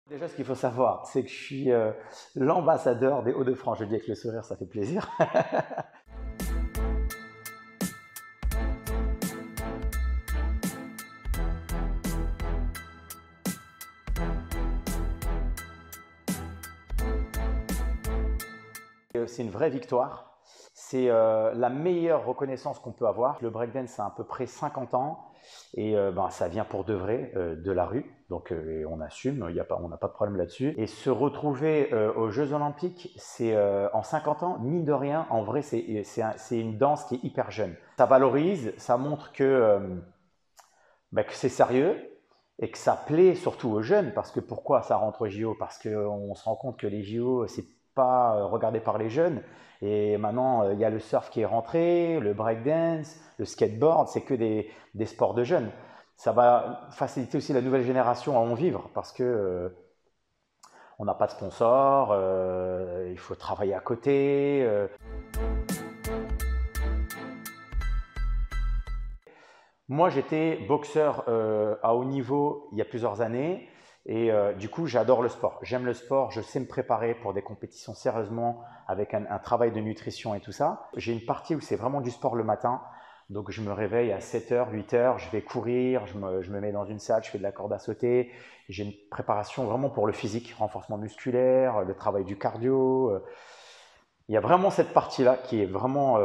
Déjà, ce qu'il faut savoir, c'est que je suis l'ambassadeur des Hauts-de-France. Je dis avec le sourire, ça fait plaisir. C'est une vraie victoire. C'est la meilleure reconnaissance qu'on peut avoir. Le breakdance a à peu près 50 ans et ça vient pour de vrai de la rue. Donc on assume, on n'a pas de problème là-dessus. Et se retrouver aux Jeux Olympiques, c'est en 50 ans, mine de rien, en vrai, c'est une danse qui est hyper jeune. Ça valorise, ça montre que c'est sérieux et que ça plaît surtout aux jeunes. Parce que pourquoi ça rentre aux JO? Parce qu'on se rend compte que les JO, c'est pas regardé par les jeunes. Et maintenant, il y a le surf qui est rentré, le breakdance, le skateboard, c'est que des sports de jeunes. Ça va faciliter aussi la nouvelle génération à en vivre parce que on n'a pas de sponsor, il faut travailler à côté. Moi, j'étais boxeur à haut niveau il y a plusieurs années et du coup, j'adore le sport. J'aime le sport, je sais me préparer pour des compétitions sérieusement avec un travail de nutrition et tout ça. J'ai une partie où c'est vraiment du sport le matin. Donc, je me réveille à 7h, 8h, je vais courir, je me mets dans une salle, je fais de la corde à sauter. J'ai une préparation vraiment pour le physique, renforcement musculaire, le travail du cardio. Il y a vraiment cette partie-là qui est vraiment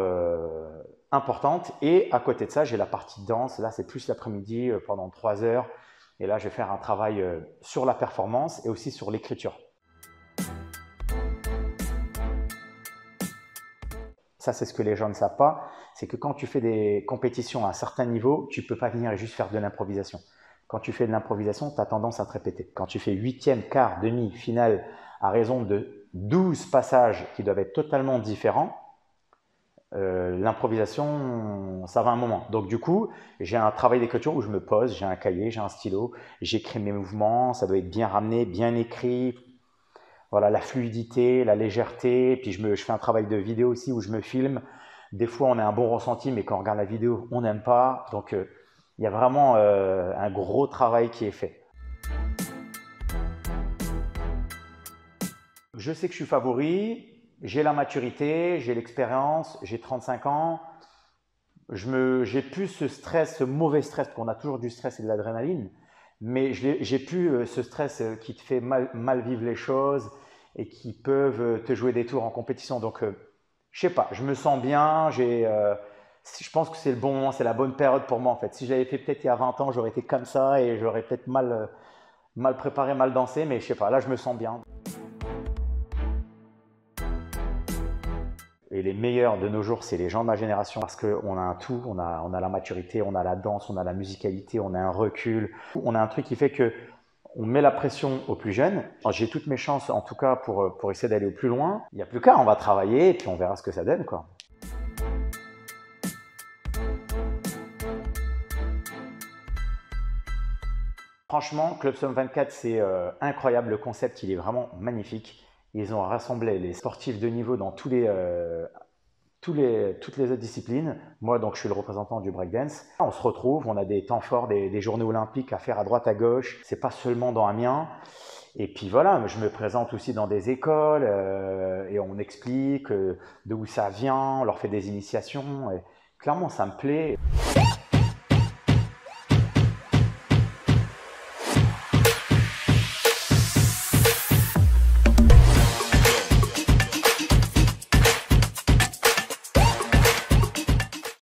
importante. Et à côté de ça, j'ai la partie danse. Là, c'est plus l'après-midi pendant 3 heures. Et là, je vais faire un travail sur la performance et aussi sur l'écriture. Ça, c'est ce que les gens ne savent pas. C'est que quand tu fais des compétitions à un certain niveau, tu ne peux pas venir et juste faire de l'improvisation. Quand tu fais de l'improvisation, tu as tendance à te répéter. Quand tu fais huitième, quart, demi, finale, à raison de 12 passages qui doivent être totalement différents, l'improvisation, ça va un moment. Donc du coup, j'ai un travail d'écriture où je me pose, j'ai un cahier, j'ai un stylo, j'écris mes mouvements, ça doit être bien ramené, bien écrit. Voilà, la fluidité, la légèreté. Puis je fais un travail de vidéo aussi où je me filme. Des fois, on a un bon ressenti, mais quand on regarde la vidéo, on n'aime pas. Donc il y a vraiment un gros travail qui est fait. Je sais que je suis favori, j'ai la maturité, j'ai l'expérience, j'ai 35 ans. J'ai plus ce stress, ce mauvais stress, parce qu'on a toujours du stress et de l'adrénaline, mais j'ai plus ce stress qui te fait mal vivre les choses et qui peuvent te jouer des tours en compétition. Donc, je sais pas, je me sens bien, je pense que c'est le bon moment, c'est la bonne période pour moi en fait. Si j'avais fait peut-être il y a 20 ans, j'aurais été comme ça et j'aurais peut-être mal préparé, mal dansé, mais je sais pas, là je me sens bien. Et les meilleurs de nos jours, c'est les gens de ma génération parce qu'on a un tout, on a la maturité, on a la danse, on a la musicalité, on a un recul. On a un truc qui fait que on met la pression aux plus jeunes. J'ai toutes mes chances en tout cas pour essayer d'aller au plus loin. Il n'y a plus qu'à, on va travailler et puis on verra ce que ça donne, quoi. Franchement, Club Somme 24, c'est incroyable. Le concept, il est vraiment magnifique. Ils ont rassemblé les sportifs de niveau dans toutes les autres disciplines. Moi, donc, je suis le représentant du breakdance. On se retrouve, on a des temps forts, des journées olympiques à faire à droite, à gauche. C'est pas seulement dans Amiens. Et puis voilà, je me présente aussi dans des écoles et on explique d'où ça vient, on leur fait des initiations. Et clairement, ça me plaît.